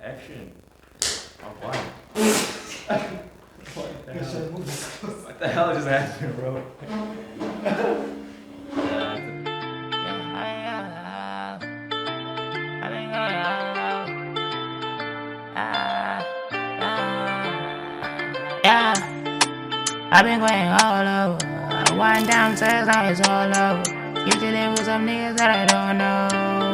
Action. Oh, wow. What the hell just happened, bro? Yeah, I've been going all over. One downstairs, now it's all over. Keep dealing with some niggas that I don't know.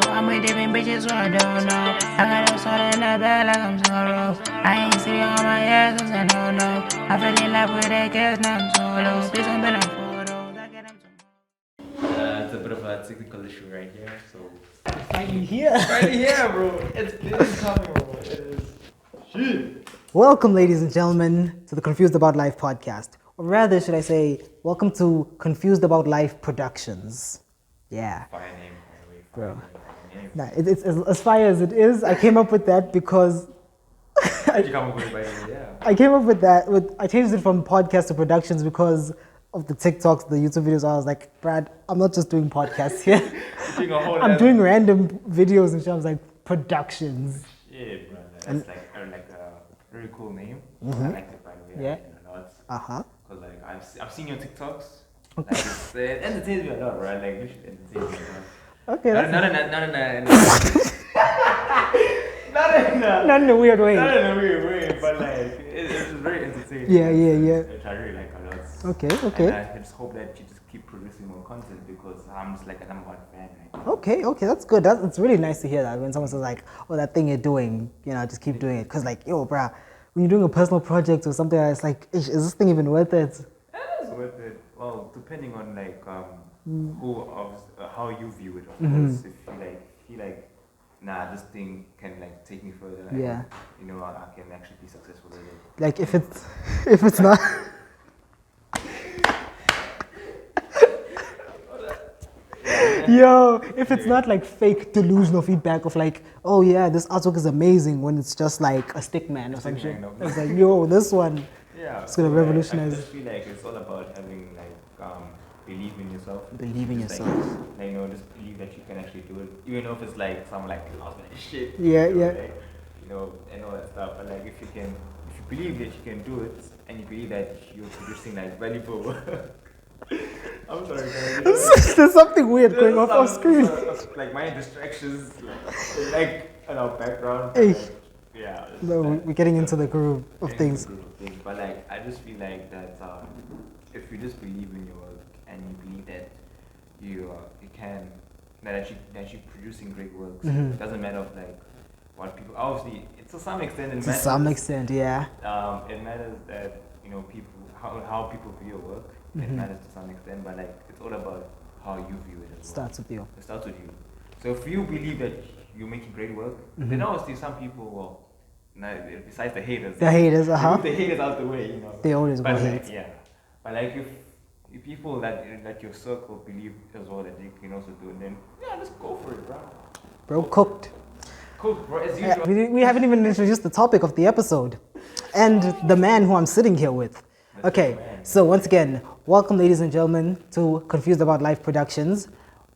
I'm with different bitches who I don't know. I got a soda in the bed like I'm sorrow. I ain't sitting on my ass cause I don't know. I fell in love with that gas, now I'm solo. Please don't be like photos. I get them tomorrow. It's a bit of a technical issue right here, so. Finally here. Right here, bro. It's coming, bro. It is. Shit. Welcome, ladies and gentlemen, to the Confused About Life podcast. Or rather, should I say, welcome to Confused About Life Productions. Yeah. Fire name, by the way. Bro. Name. Nah, it's as fire as it is. I came up with that because How'd you come up with it, by the way? Yeah. I came up with that. I changed it from podcast to productions because of the TikToks, the YouTube videos. I was like, Brad, I'm not just doing podcasts here. Doing a whole I'm doing random videos and shit. I was like, productions. Yeah, bro. That's like a very cool name. I like it, by the way. Yeah. I like it a lot. Uh-huh. Because like I've seen your TikToks. Like it entertains me a lot, right? Like you should entertain me a lot. Okay, that's Not in a weird way. Not in a weird way, but like it's very entertaining. Yeah. Which I really like a lot. Okay. And I just hope that you just keep producing more content because I'm just like a number one fan right now. Okay, that's good. It's really nice to hear that when someone says like, "Oh, that thing you're doing, just keep doing it." Cause like, yo, bruh, when you're doing a personal project or something, it's like, is this thing even worth it? It is worth it. Well, depending on like how you view it, of course. If you feel like, nah, this thing can like take me further. Like, Yeah. I can actually be successful with it. Like if it's not. Yo, if it's not like fake delusional feedback of like, oh yeah, this artwork is amazing, when it's just like a stick man or some shit. Stick man, no. It's like, yo, this one. Yeah. It's gonna revolutionize. I just feel like it's all about having like believe in yourself. Believe in Just, yourself. Like, just believe that you can actually do it. Even if it's like some like last minute shit. Yeah. Like, and all that stuff. But like if you believe that you can do it and you believe that you're producing like valuable work. I'm sorry, guys. There's something weird going off screen. Like my distractions, like in our background. Hey. Like, yeah. No, we're getting into the groove of things. But like, I just feel like that if you just believe in your work and you believe that you can, that you're producing great works. It doesn't matter of like what people. Obviously, to some extent, it matters. To some extent, yeah. It matters that people how people view your work. It matters to some extent, but like it's all about how you view it as well. Starts with you. It starts with you. So if you believe that you're making great work, then obviously some people, besides the haters, The haters, leave the haters out the way, They always go But hate. like, yeah. But like if people that your circle believe as well that they can also do it, then just go for it, bro. Bro, cooked. Cool, bro. As usual. We haven't even introduced the topic of the episode and the man who I'm sitting here with. Okay, so once again, welcome, ladies and gentlemen, to Confused About Life Productions.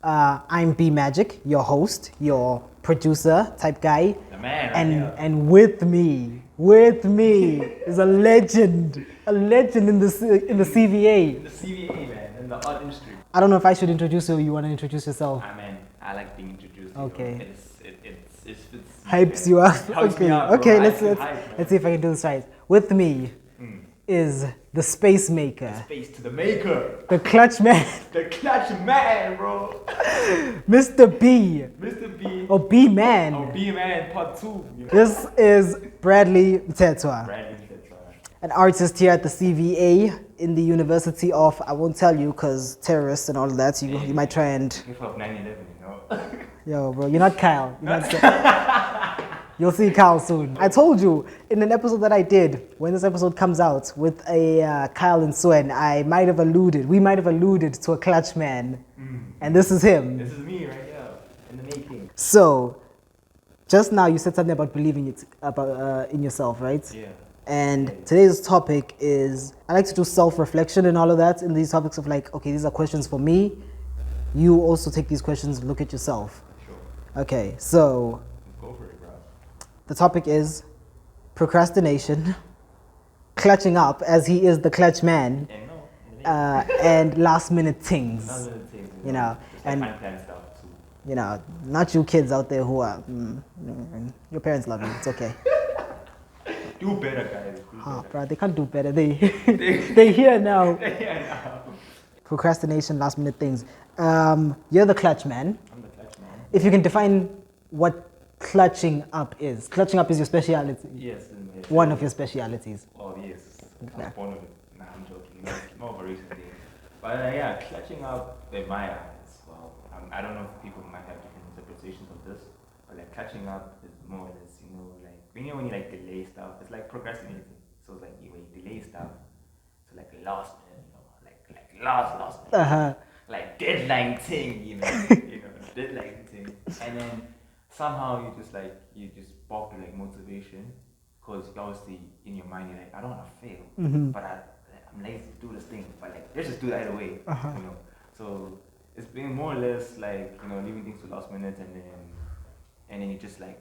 I'm B Magic, your host, your producer type guy. The man right here. And with me is a legend in the CVA. In the CVA, man, in the art industry. I don't know if I should introduce you or you want to introduce yourself. I like being introduced. Okay. It's Hypes you up. Hypes me Okay, up, bro. okay. I Let's feel hyped, let's see if I can do this right. With me is the space maker, Space to the maker. the clutch man, The clutch man, bro. Mr. B Mr. B. or B man. Oh, B man part 2. This is Bradley Mtetwa, Bradley Mtetwa. an artist here at the CVA in the University of, I won't tell you because terrorists and all of that, so you might try and, Careful of 9/11, yo bro, you're not Kyle. You're not You'll see Kyle soon. I told you in an episode that I did, when this episode comes out with a Kyle and Swen, we might have alluded to a clutch man. And this is him. This is me right here in the making. So, just now you said something about believing in yourself, right? Yeah. And today's topic is, I like to do self-reflection and all of that in these topics of like, okay, these are questions for me. You also take these questions, look at yourself. Sure. Okay, so Go for it, bro. The topic is procrastination, clutching up as he is the clutch man, And no, and last minute things. another thing, You know, just like and unplanned stuff too. you know, not you kids out there who are. Your parents love you. It's okay. Do better, guys. Do Huh, better. bro, they can't do better. They here now. Yeah, I know. Procrastination, last minute things. You're the clutch man. I'm the clutch man. If you can define what clutching up is. Clutching up is your speciality. Yes. One of your specialities. Oh yes. I Yeah. was born with it. Nah, I'm joking. No, it's more of a recent thing. But yeah, clutching up in my eyes. Well, I don't know if people might have different interpretations of this, but like clutching up is more or less, like when you like delay stuff, it's like procrastinating. So it's like when you delay stuff, so like last minute, like last minute, like deadline thing, deadline thing, and then somehow you just balk to like motivation, because obviously in your mind you're like, I don't want to fail, but I'm lazy to do this thing, but like let's just do it either way, So it's been more or less like leaving things to last minute, and then you just like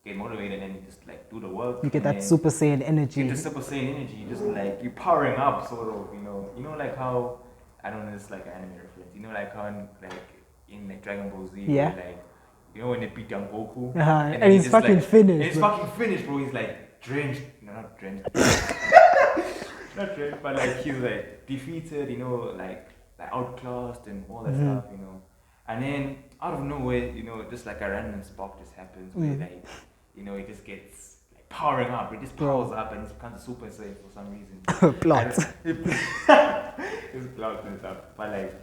get motivated, and you just like do the work. You get that Super Saiyan energy. You get the Super Saiyan energy. You just like you're powering up, sort of. Like how I don't know, it's like an anime reference. Like how in like Dragon Ball Z, Yeah. where, like when they beat down Goku, And then he's just, fucking like, finished. He's bro. fucking finished, bro. He's like drenched. No, not drenched. Not drenched, but like he's like defeated. Like outclassed and all that stuff. And then out of nowhere, just like a random spark just happens where like, it just gets like powering up. It just powers up and it becomes a super saiyan for some reason. Plot. It's plot and stuff. But like,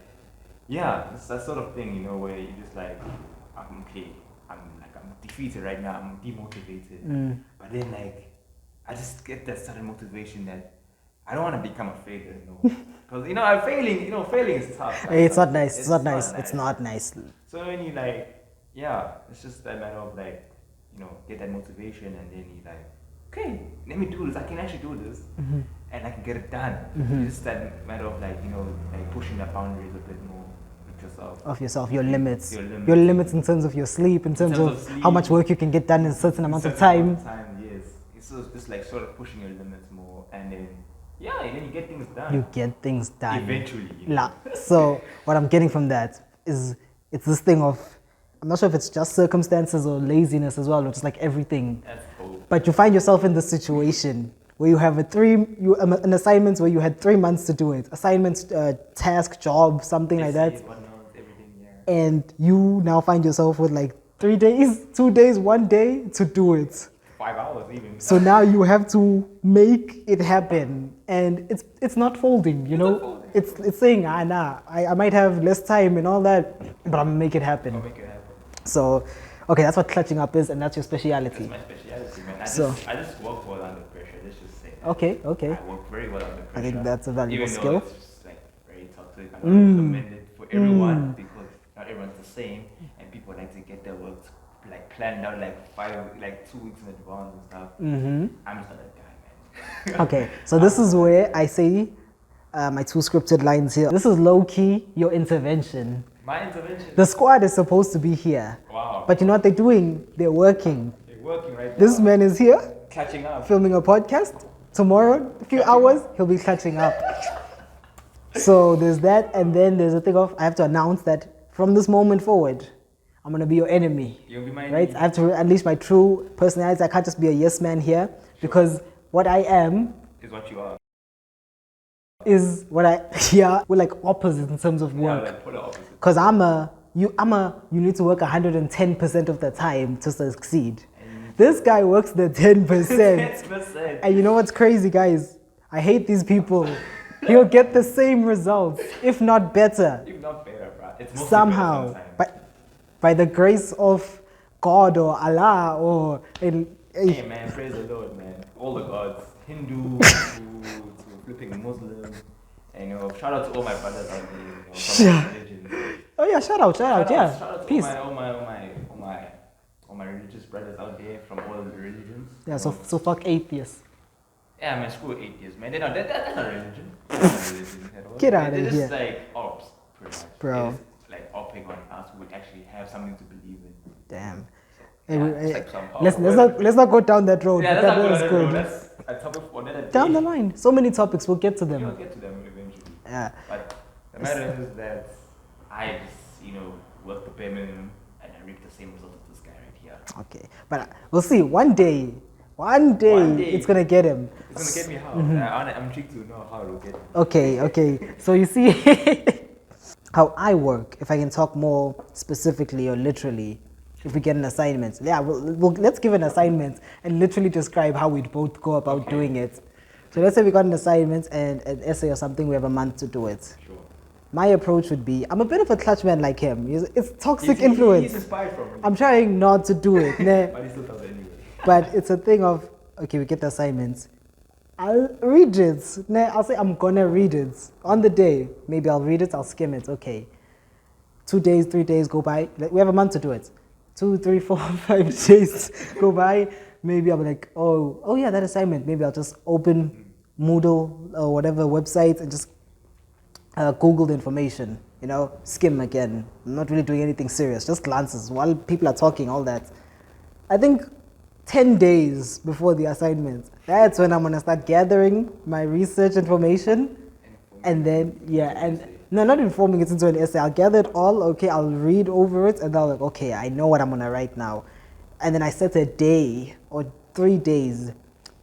yeah, it's that sort of thing, where you just like, I'm okay. I'm defeated right now. I'm demotivated. But then like, I just get that sudden motivation that I don't want to become a failure, because I'm failing. Failing is tough. Hey, it's not nice. It's not nice. It's not nice. So when you like, yeah, it's just a matter of like, get that motivation, and then you like, okay, let me do this. I can actually do this, and I can get it done. It's just that matter of like, like pushing the boundaries a bit more with yourself. Of yourself, your limits. Your limits. Your limits in terms of your sleep, in terms of how much work you can get done in a certain amount of time. Yes. It's just like sort of pushing your limits more, and then and then you get things done. You get things done. Eventually. So what I'm getting from that is it's this thing of, I'm not sure if it's just circumstances or laziness as well, or just like everything. That's cool. But you find yourself in the situation where you have an assignment where you had 3 months to do it. Assignment, task, job, something like that. Everything, yeah. And you now find yourself with like 3 days, 2 days, 1 day to do it. 5 hours even. So now you have to make it happen, and it's not folding, It's saying, I might have less time and all that, but I'm gonna make it happen. I'll make it happen. So, okay, that's what clutching up is, and that's your speciality. That's my speciality, man. I just work well under pressure. Let's just say that. Okay. I work very well under pressure. I think that's a valuable even skill. Though it's just like very toxic. I don't recommend it for everyone, because not everyone's the same, and people like to get their work like planned out like 2 weeks in advance and stuff. I'm just not that guy, man. Okay, so this is where I say my 2 scripted lines here. This is low-key your intervention. My intervention. The squad is supposed to be here. Wow. But you know what they're doing? They're working. They're working right now. This man is here, Catching up. filming a podcast. Tomorrow, a few hours, he'll be catching up. So there's that, and then there's a thing of, I have to announce that from this moment forward, I'm gonna be your enemy. You'll be my Right? enemy. I have to unleash my true personality. I can't just be a yes man here, because what I am Is what you are. is what I we're like opposites in terms of Yeah, work. like polar opposite. Because you need to work 110% of the time to succeed. This guy works the 10%. 10%. And you know what's crazy, guys? I hate these people. He'll get the same results, if not better, If not better, bro. It's mostly somehow. better sometimes. By the grace of God or Allah or Hey man, praise the Lord, man. All the gods, Hindu to flipping Muslim, and shout out to all my brothers out there, from all religions. oh yeah, shout out, yeah. Shout out to Peace. all my religious brothers out there from all the religions. Yeah, so fuck atheists. Yeah, man, screw atheists, man. That's not a religion. That's not a religion at all. Get out They're of just here. like ops, pretty much. Bro. They're just like opping on us who would actually have something to believe in. Damn. it's like some let's not go down that road. Yeah, but that's that not was good. good. That's a topic for another day. Down the line, so many topics. We'll get to them. You'll get to them eventually. Yeah. But the matter is that I just, work the bare minimum and I reap the same result as this guy right here. Okay, but we'll see. One day, it's gonna get him. It's gonna get me how? I'm intrigued to know how it'll get me. Okay. So you see how I work. If I can talk more specifically or literally, if we get an assignment, let's give an assignment and literally describe how we'd both go about doing it. So let's say we got an assignment and an essay or something. We have a month to do it. Sure. My approach would be, I'm a bit of a clutch man like him. It's toxic influence. He's inspired from me. I'm trying not to do it. But he still does it anyway. But it's a thing of, okay, we get the assignments. I'll read it. I'll say I'm gonna read it. On the day, maybe I'll read it, I'll skim it, okay. 2 days, 3 days go by. We have a month to do it. 2, 3, 4, 5 days go by. Maybe I'm like, oh yeah, that assignment. Maybe I'll just open Moodle or whatever website and just Google the information, skim again. I'm not really doing anything serious, just glances while people are talking, all that. I think 10 days before the assignment, that's when I'm gonna start gathering my research information. And then, no, not informing it into an essay. I'll gather it all, okay, I'll read over it, and I'll like, okay, I know what I'm gonna write now. And then I set a day or 3 days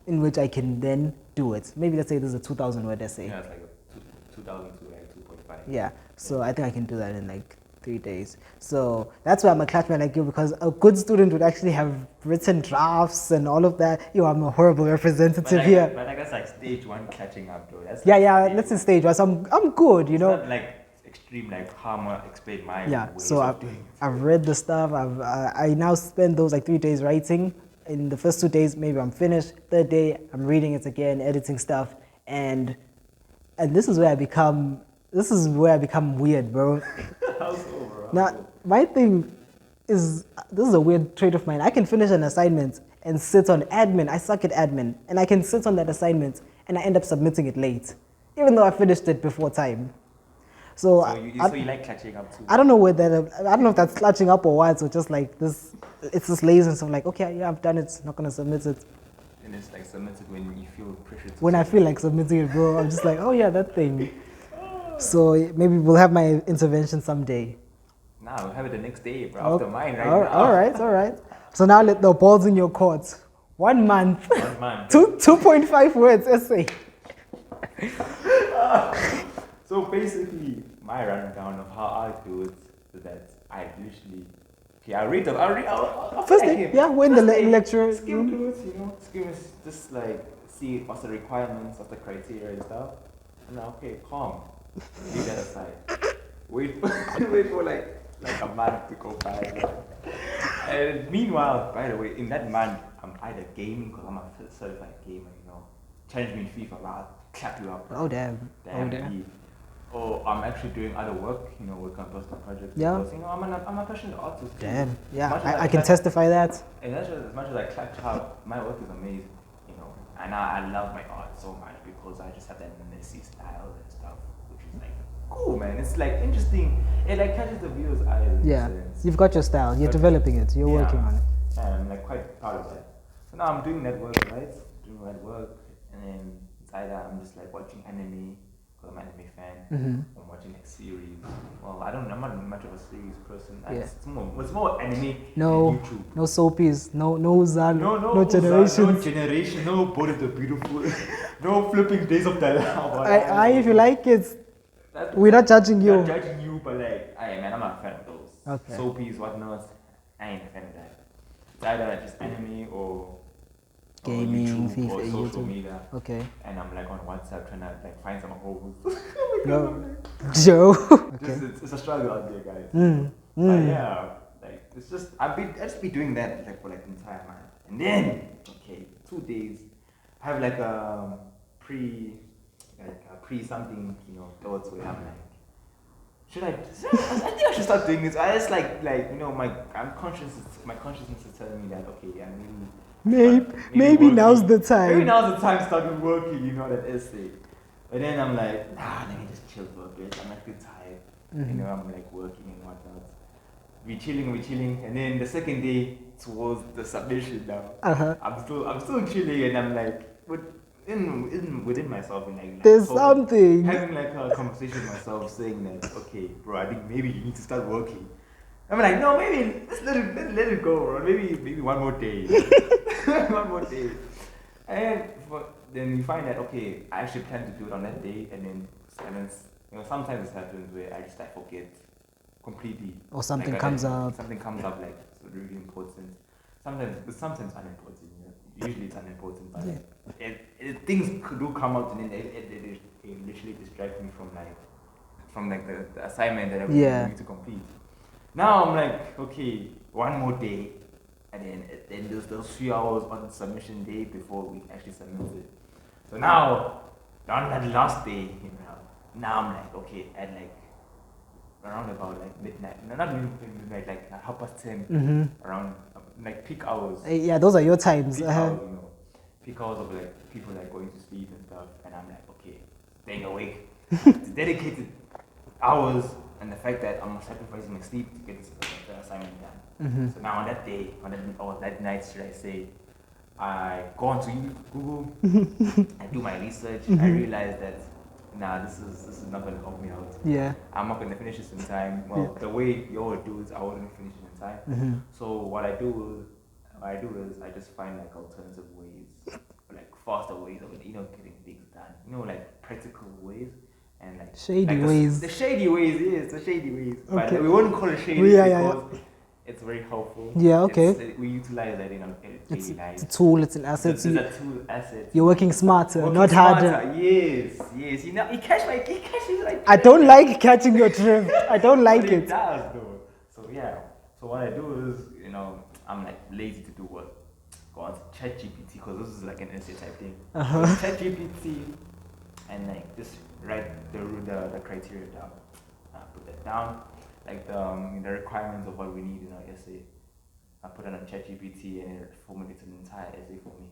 in which I can then do it. Maybe let's say this is a 2,000 word essay. Yeah, it's like a 2,000 to like 2.5. Yeah, so I think I can do that in like 3 days. So that's why I'm a clutch man like you, because a good student would actually have written drafts and all of that. I'm a horrible representative here. But that's like stage 1 catching up, though. That's Let's say stage 1. So I'm good, It's not like extreme, like how I'm gonna explain my ways of doing it. I've read the stuff. I now spend those like 3 days writing. In the first 2 days, maybe I'm finished. Third day, I'm reading it again, editing stuff, and this is where I become weird, bro. How so, bro? Now, my thing is, this is a weird trait of mine. I can finish an assignment and sit on admin. I suck at admin, and I can sit on that assignment and I end up submitting it late, even though I finished it before time. So you like catching up too? I don't know I don't know if that's clutching up or what, or just like this, it's just laziness of like, okay, yeah, I've done it, not gonna submit it. And it's like submitted when you feel pressure to When I feel like submitting it, bro, I'm just like, oh yeah, that thing. So maybe we'll have my intervention someday. Nah, we'll have it the next day, bro. After mine right now. All right. So now let the ball's in your court. 1 month. 1 month. 2.5 words essay. So basically, my rundown of how I do it is that I literally, I'll First day, when the lecture. Skim through it, skim is just like see what's the requirements, what's the criteria and stuff. And now, okay, calm. Leave that aside. Wait for like a month to go by. And meanwhile, by the way, in that month, I'm either gaming because I'm a certified gamer, challenge me in FIFA, I'll clap you up. Oh damn. Or I'm actually doing other work, working on personal projects. Yeah. Because, I'm a passionate artist. Damn. Yeah, I can testify that. And as much as I clap how my work is amazing, and I love my art so much because I just have that messy style and stuff, which is like cool, man. It's like interesting. It like catches the viewer's eye. Yeah, you've got your style. You're developing it. You're working on it. And I'm like quite proud of that. So now I'm doing that work, right? Doing that work, and then it's either I'm just like watching anime. Because I'm an anime fan. Mm-hmm. I'm watching like series. Well, I'm not much of a series person. Yeah. It's more anime no, than YouTube. No soapies, no Uzan, no Generation. Generation. No Generation, no Board of the Beautiful, no Flipping Days of the If you like it, we're not judging you. Not judging you, but like, I'm a fan of those. Okay. Soapies, whatnot, I ain't a fan of that. It's either just anime or gaming, YouTube FIFA, or social YouTube. media. Okay. And I'm like on WhatsApp trying to like find some holes. No. Joe. Okay. It's a struggle out there, guys. Mm. But yeah, like it's just I just be doing that like for like the entire month, and then 2 days I have like a pre something thoughts where I'm like, I think I should start doing this. I just like my consciousness is telling me that okay, Maybe now's the time. Maybe now's the time to start working, that essay. But then I'm like, let me just chill for a bit. I'm like too tired. I'm like working and whatnot. we chilling, and then the second day towards the submission now, I'm still chilling, and I'm like, but within myself, and like There's talking, something. having like a conversation with myself, saying that, okay, bro, I think maybe you need to start working. I'm like, no, maybe let's let it go, bro. Maybe one more day, one more day, and then you find that, okay, I actually plan to do it on that day, and then sometimes it happens where I just forget completely, Or something like, comes up. Something comes up like it's really important. Sometimes unimportant. Usually it's unimportant, but things do come out, and then it literally distract me from the assignment that I was going to complete. Now I'm like, okay, one more day, and then there's those few hours on the submission day before we actually submit it. So now on that last day, now I'm like, okay, at like around about like midnight, no, not midnight, like 10:30, around like peak hours. Yeah, those are your times. Peak hours, peak hours of like people like going to sleep and stuff, and I'm like, okay, staying awake, it's dedicated hours, and the fact that I'm sacrificing my sleep to get this assignment done. So now on that day, or that night, should I say, I go onto Google, I do my research, I realize that this is not going to help me out. Yeah. I'm not going to finish this in time. Well, the way you would do it, I wouldn't finish it in time. So what I do is I just find like alternative ways, like faster ways of getting things done. Like practical ways and like shady ways. The shady ways, yes, the shady ways. Okay. But we won't call it shady because it's very helpful. Yeah, okay. We utilize that in our daily life. It's a tool, it's an asset. It's a tool, asset. You're working smarter, not harder. Yes. You catch like. I don't like catching your drift. I don't like it. It does though. So yeah. So what I do is, I'm like lazy to do work. Go on to ChatGPT, because this is like an essay type thing. ChatGPT, and like just write the criteria down. Put that down. Like the requirements of what we need in our essay. I put it on ChatGPT, and it formulates an entire essay for me.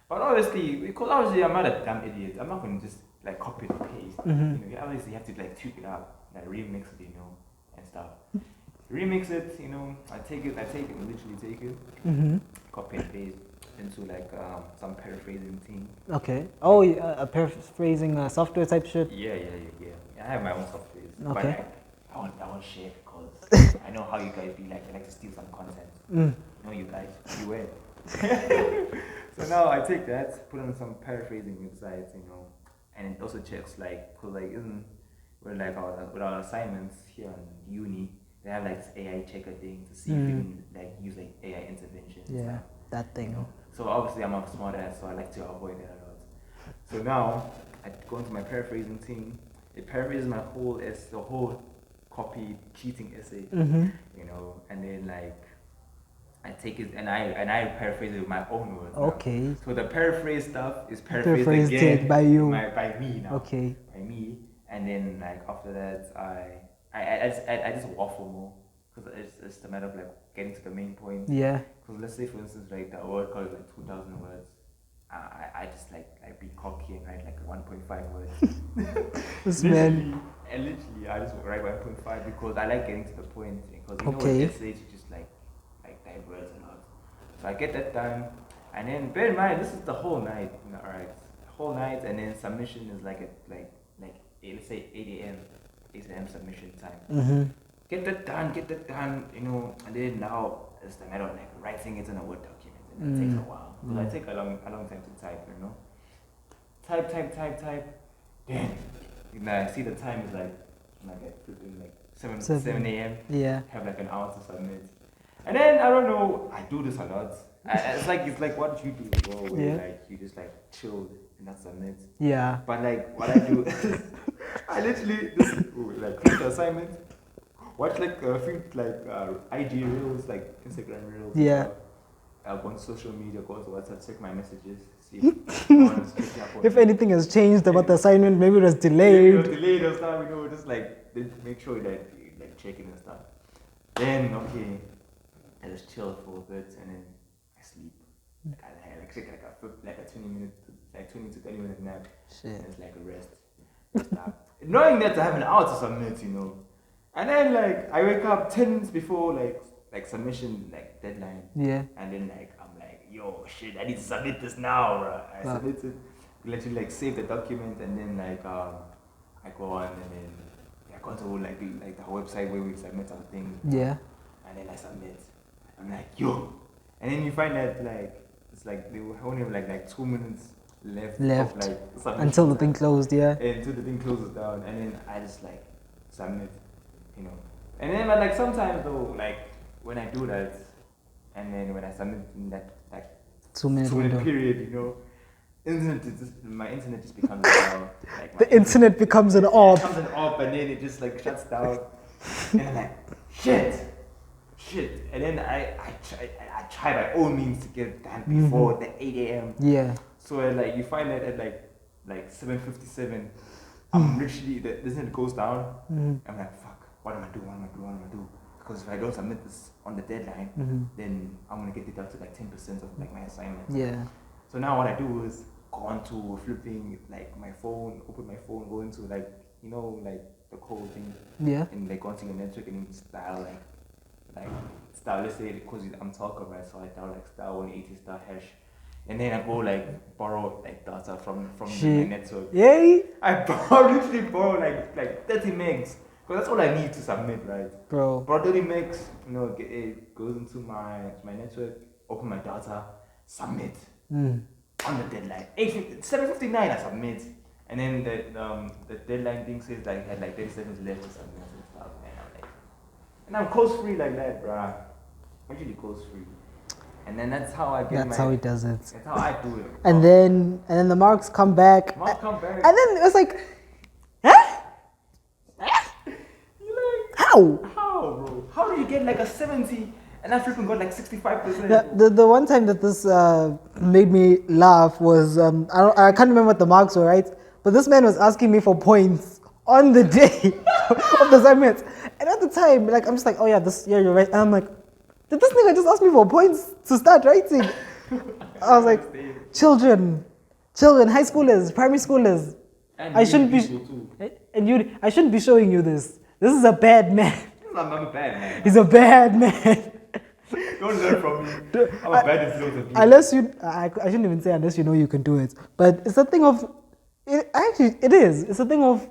But obviously I'm not a dumb idiot. I'm not going to just like copy and paste. You obviously have to like tweak it up, like remix it, and stuff. Remix it, I take it, literally take it, copy and paste into like some paraphrasing thing. Okay. Oh, a paraphrasing software type shit. Yeah. I have my own software. Okay. But I won't share because I know how you guys be like. You like to steal some content. You guys, you will. So now I take that, put on some paraphrasing websites, and it also checks cause with our assignments here in uni, they have like this AI checker thing to see if you can use like AI intervention. Yeah, that thing. So obviously I'm a smart ass, so I like to avoid that a lot. So now I go into my paraphrasing thing. It paraphrases the whole copy cheating essay, and then I take it and I paraphrase it with my own words. Okay. Now. So the paraphrase stuff is paraphrased again by you. By me now. Okay. By me, and then after that I just waffle more, because it's a matter of getting to the main point. Yeah. Because let's say for instance the word called 2,000 words. I just be cocky and write 1.5 words. This man. And literally I just write 1.5 because I like getting to the point, because with essays you just diverse a lot. So I get that done, and then bear in mind this is the whole night, alright. Whole night, and then submission is let's say 8 a.m. submission time. Get that done, and then now it's the matter of writing it in a Word document, and it takes a while. Because I take a long time to type, Type. Then I see the time is at 7 a.m. Yeah. Have an hour to submit. And then I don't know, I do this a lot. It's like what you do as well, where you just chill and not submit. Yeah. But what I do, I literally just finish the assignment, watch a few IG reels, Instagram reels. Yeah. I'll go on social media, go to WhatsApp, check my messages, see if if anything has changed about the assignment, maybe it was delayed. delayed. Delayed or stuff, just make sure that checking and stuff. Then I just chill for a bit, and then I sleep. I take a 20 to 30 minute nap. Shit. And it's a rest. Knowing that I have an hour to submit, And then like I wake up 10 minutes before like submission like deadline. Yeah. And then like I'm like, yo shit, I need to submit this now, bro. I submit it, literally like save the document, and then like I go on, and then I go to like the website where we submit our thing. Yeah. And then I submit. I'm like, yo. And then you find that like it's like they only have like 2 minutes left. Of, like, until the thing closed. Yeah. Until the thing closes down, and then I just like submit, you know. And then but like sometimes though, like when I do that, and then when I submit in that like 2 minute 2 minute window. period, you know, my internet just becomes like The internet becomes an orb. It becomes an orb, and then it just like shuts down, and I'm like, shit, and then I try by all means to get it done before the 8 a.m. Yeah. So like you find that at like 7:57, I'm literally the internet goes down. I'm like, fuck, what am I do? Because if I don't submit this on the deadline, then I'm gonna get deducted like 10% of like my assignment. Yeah. So now what I do is go on to flipping like my phone, open my phone, go into like, you know, like the code thing. Yeah. And like go onto your network and style like style, let's say because I'm talking, right, so I dial like star 180 star hash, and then I go like borrow like data from my network. Yay! I literally borrow like 30 megs, because that's all I need to submit, right? Bro. 30 megs, you know, it goes into my network, open my data, submit on the deadline. 7:59 I submit, and then the deadline thing says like I had like 30 seconds left to submit and stuff, and I'm code free like that, bruh. Actually code free. And then that's how I get That's how he does it. That's how I do it. And then the marks come back. Marks come back. And then it was like, huh? You're like, How? how, bro? How do you get like a 70 and I flipping got like 65%? The one time that this made me laugh was I can't remember what the marks were, right? But this man was asking me for points on the day of the assignment, and at the time, like I'm just like, oh yeah, you're right, and I'm like, did this nigga just ask me for points to start writing? I was like, children, high schoolers, primary schoolers, And I shouldn't be, I shouldn't be showing you this. This is a bad man. I'm a bad man. He's a bad man. Don't learn from me. I'm a bad influence of you. Unless you, I shouldn't even say unless you know you can do it. But it's a thing of, it is. It's a thing of,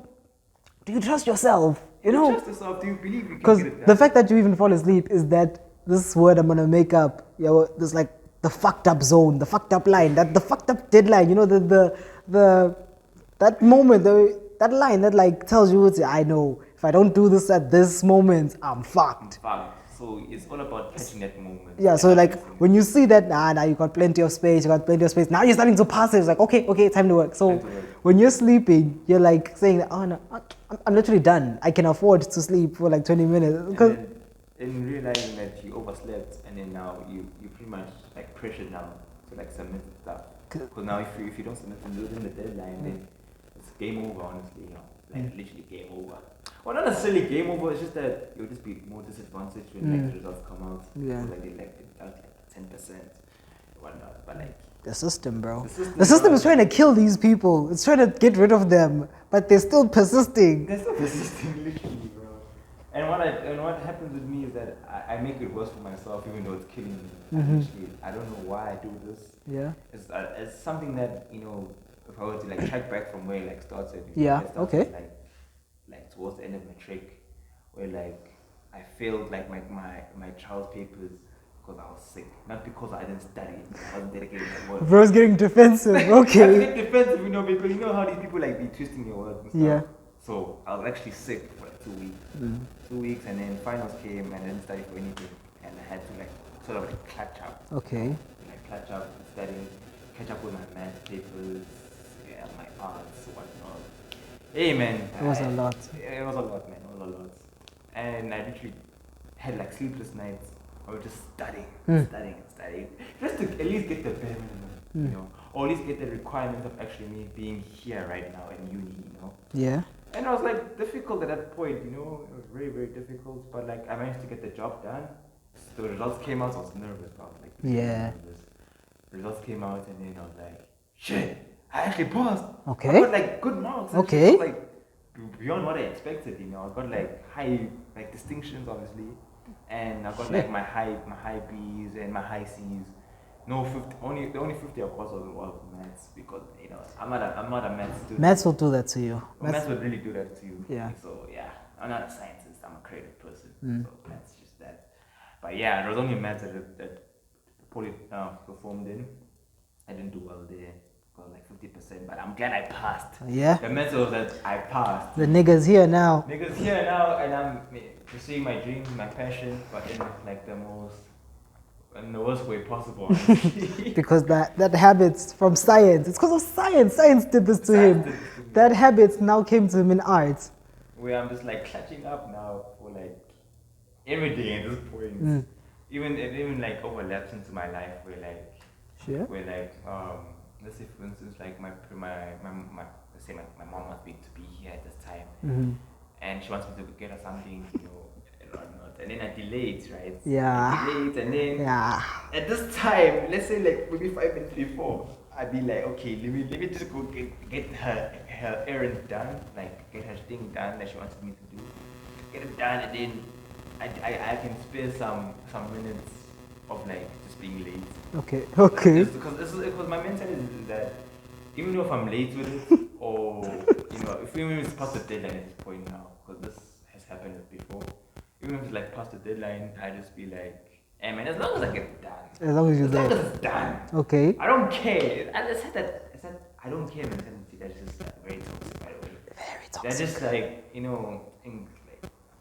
do you trust yourself? You know? Trust yourself. Do you believe you can Because get it done? the fact that you even fall asleep is that this word I'm gonna make up. There's like the fucked up zone, the fucked up line, the fucked up deadline. You know, that moment, that line that like tells you, I know if I don't do this at this moment, I'm fucked. So it's all about catching that moment. Yeah, so like when you see that, now you got plenty of space, now you're starting to pass it. It's like, okay, time to work. So when you're sleeping, you're like saying, oh no, I'm literally done. I can afford to sleep for like 20 minutes. In realizing that you overslept, and then now you pretty much like pressured now to like submit stuff. Because now if you don't submit within the deadline, then it's game over, honestly, you know, like literally game over. Well, not necessarily game over. It's just that you'll just be more disadvantaged when like the results come out. Yeah. Like they like 10%, whatnot. But like the system, bro. The system is trying to kill these people. It's trying to get rid of them, but they're still persisting. They're still persisting, literally, bro. And what happens with me is that I make it worse for myself, even though it's killing me. Actually, I don't know why I do this. Yeah. It's something that, you know, if I were to like track back from where it like started. Yeah. Okay. Like towards the end of matric, where like I failed like my child's papers because I was sick, not because I didn't study. I wasn't dedicated to my work. Bro's getting defensive. I Okay. get defensive, you know, because you know how these people like be twisting your words and stuff. Yeah. So I was actually sick for like 2 weeks. 2 weeks, and then finals came, and I didn't study for anything, and I had to like sort of like catch up. Okay. Like catch up, studying, catch up with my math papers, yeah, my arts, whatnot. Hey man, It was a lot. It was a lot, man. It was a lot, and I literally had like sleepless nights. I was just studying, just to at least get the bare minimum, you know, or at least get the requirements of actually me being here right now in uni, you know. Yeah. And I was like difficult at that point, you know. It was very, very difficult, but like I managed to get the job done. So the results came out. I was nervous. I was like, Yeah. nervous. The results came out, and then I was like, shit, I actually passed. Okay. I got like good marks. Okay. It was, like beyond what I expected, you know. I got like high like distinctions, obviously, and I got like my high B's and my high C's. No 50, the only 50 of course was maths because I'm not a maths student. Maths will do that to you. Maths would really do that to you. Yeah. So yeah, I'm not a scientist. I'm a creative person. So maths just that. But yeah, there was only maths that Poly performed in. I didn't do well there. Got like 50%, but I'm glad I passed. Yeah. The message was that I passed. The niggas here now. Niggas here now, and I'm pursuing my dreams, my passion, but in like in the worst way possible. Because that habits from science. It's because of science. Science did this to him. That habit now came to him in art. Where I'm just like catching up now for like everything at this point. Even like overlaps into my life where like where like let's say for instance like my let's say my mom wants me to be here at this time and she wants me to get her something, and whatnot. And then I delayed, right? Yeah. I delayed, and then at this time, let's say like maybe 5 minutes before, I'd be like, okay, let me just go get her errand done, like get her thing done that she wants me to do, get it done, and then I can spare some minutes of like just being late. Okay. Because my mentality is that even though if I'm late with it, or if even if it's past the deadline at this point now, because this has happened before, even if it's like past the deadline, I just be like, hey man, as long as I get it done, As long as you're there. long as it's done, Okay. I don't care. And I said that I don't care mentality. That's just very toxic, by the way. Very toxic. That just like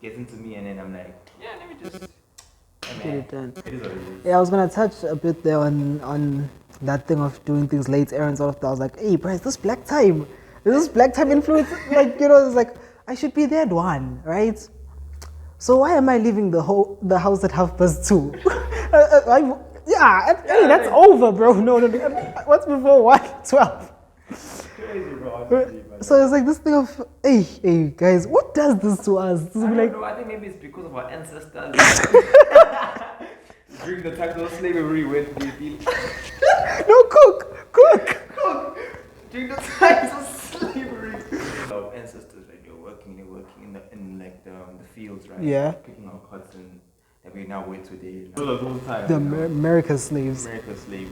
gets into me, and then I'm like, yeah, let me just Get it done. It is what it is. Yeah, I was gonna touch a bit there on that thing of doing things late, errands, all of that. I was like, hey, bro, is this black time? Is this black time influence? Like, it's like I should be there at 1, right? So why am I leaving the house at 2:30? Hey, that's over, bro. No. What's before 1? 12. Crazy, bro. Honestly, So it's like this thing of, hey, guys, what does this to us? This I don't like, know. I think maybe it's because of our ancestors. During the time of slavery, when we feel no, cook. during the times of slavery. Our ancestors, right? They're working in like the fields, right? Yeah. Picking up cotton that we now wear today. Those times. The America's slaves. America's slaves,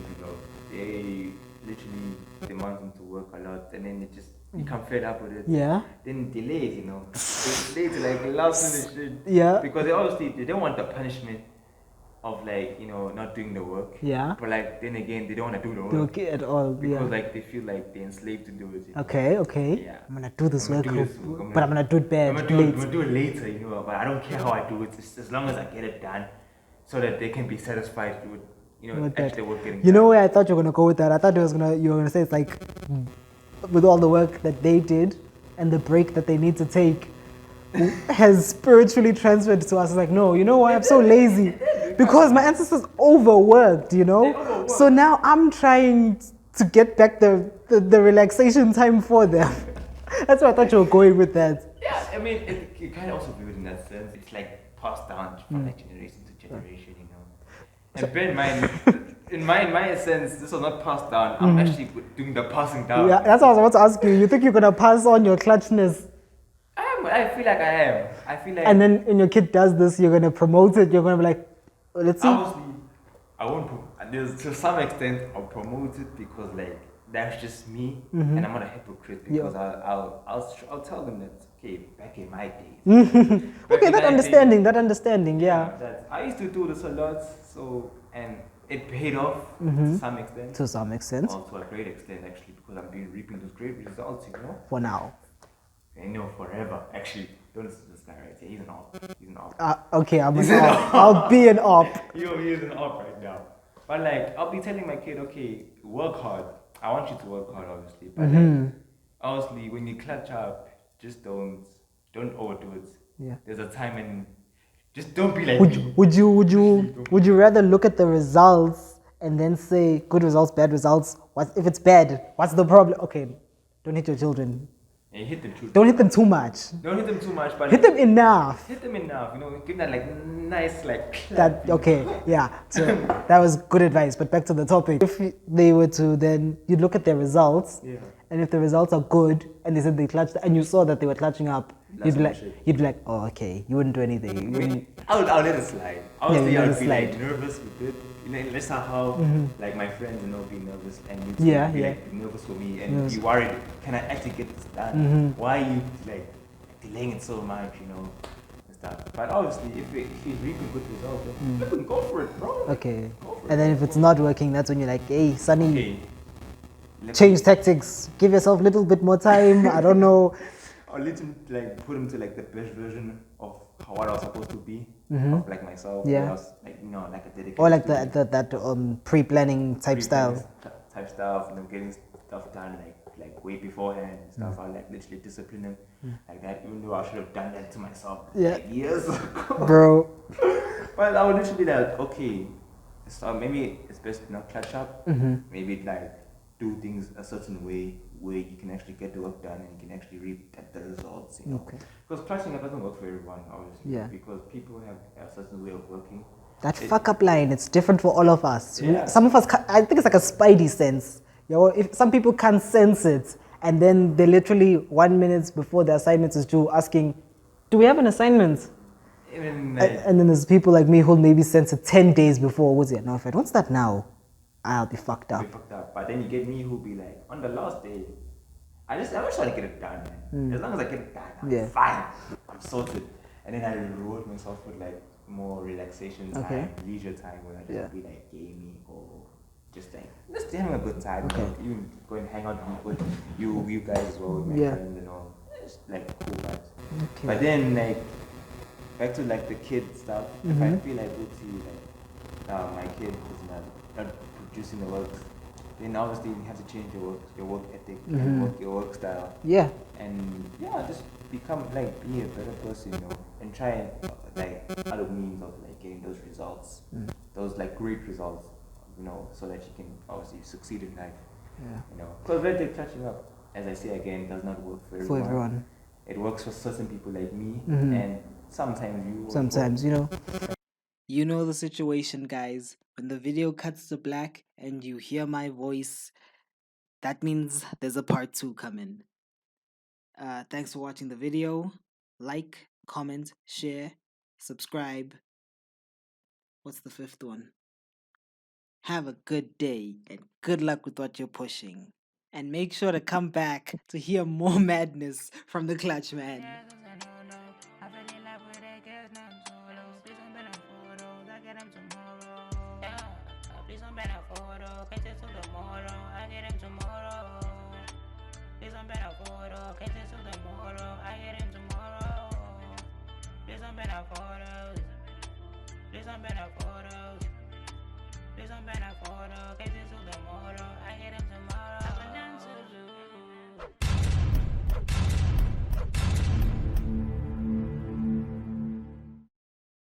they literally demand them to work a lot, and then it just become fed up with it. Yeah. Then delays, they delay to like last minute shit. Yeah. Because they don't want the punishment of like not doing the work. Yeah. But like then again they don't want to do the work. Don't care at all. Because like they feel like they're enslaved to do it. Okay. Yeah. I'm gonna do this I'm work, gonna do this, but I'm gonna do it bad. I'm gonna do it later, but I don't care how I do it. It's as long as I get it done, so that they can be satisfied with With actually that. the work getting You know done. where I thought you were gonna go with that? I thought you were gonna say it's like with all the work that they did and the break that they need to take has spiritually transferred to us. It's like, no, you know why I'm so lazy? Because my ancestors overworked, overworked. So now I'm trying to get back the relaxation time for them. That's why I thought you were going with that. Yeah, I mean, it kind of also viewed in that sense. It's like passed down from like generation to generation, And bear in mind, in my sense, this was not passed down. I'm actually doing the passing down. Yeah, that's what I was about to ask you. You think you're gonna pass on your clutchness? I feel like I am. I feel like. And then when your kid does this, you're gonna promote it. You're gonna be like, let's see. Obviously, I won't. To some extent, I'll promote it because like that's just me, and I'm not a hypocrite because I'll tell them that back in my days. Okay, that understanding, yeah. That I used to do this a lot, and it paid off to some extent. To some extent. Or to a great extent, actually, because I'm reaping those great results, For now. Forever. Actually, don't listen to this guy right here. He's an op. Okay, I'm an op. I'll be an op. He's an op right now. But like, I'll be telling my kid, okay, work hard. I want you to work hard, obviously. But like, obviously, when you clutch up, just don't overdo it. Yeah. There's a time and just don't be like. Would you rather look at the results and then say good results, bad results? If it's bad, what's the problem? Okay, don't hit your children. Yeah, hit them Don't hit them too much. Don't hit them too much, but hit them enough. Hit them enough, give them that like nice like clap. So that was good advice. But back to the topic. If they were to then, you'd look at their results, and if the results are good, and they said they clutched, and you saw that they were clutching up, That's bullshit. you'd be like, oh, okay, you wouldn't do anything. You wouldn't, I'll let it slide. you Obviously, let I it would be like slide. nervous with it. You know, let's not how like my friends, be nervous and you Yeah, be yeah. like nervous for me and Nervous. be worried. Can I actually get this done? Why are you like delaying it so much? And stuff. But obviously, if he's reaping good results, then let him go for it, bro. Okay. Go for it. And then if it's not working, that's when you're like, hey, Sonny, Okay. change tactics. Give yourself a little bit more time. I don't know. Or let him put him to like the best version of what I was supposed to be, of like myself. Yeah. Or else, like like a dedicated. Or like student. that pre-planning type style. Type stuff, getting stuff done like way beforehand and stuff. I like literally discipline him like that, even though I should have done that to myself like years ago. Bro. Well, I would literally be like, okay, so maybe it's best to not catch up. Maybe like do things a certain way where you can actually get the work done and you can actually reap the results. Okay. Because clutching up doesn't work for everyone, obviously. Yeah. Because people have a certain way of working. That fuck up line, it's different for all of us. Yeah. Some of us, I think it's like a spidey sense. If some people can't sense it, and then they literally 1 minute before the assignment is due asking, do we have an assignment? Even And then there's people like me who'll maybe sense it 10 days before. What's it? No, if I don't start now, I'll be fucked up. be fucked up. But then you get me who be like, on the last day, I'm just trying to get it done, man. As long as I get it done, I'm fine. I'm sorted. And then I reward myself with like more relaxation time, leisure time, where I just be like gaming or just having a good time. Even go and hang out with you guys as well, with my friends and all. It's like cool vibes. Okay. But then like back to like the kid stuff. If I feel like my kid is not producing the work, then obviously you have to change your work ethic, your work style. Yeah. And just become be a better person, and try and like other means of like getting those results, those like great results, so that you can obviously succeed in life. Yeah. Because when they're catching up, as I say again, does not work for everyone. For everyone. It works for certain people like me, and sometimes you. Sometimes, You know the situation, guys. When the video cuts to black and you hear my voice, that means there's a part 2 coming. Thanks for watching the video. Like, comment, share, subscribe. What's the 5th one? Have a good day and good luck with what you're pushing. And make sure to come back to hear more madness from the Clutch Man. Please don't bend a photo, pictures to the morning.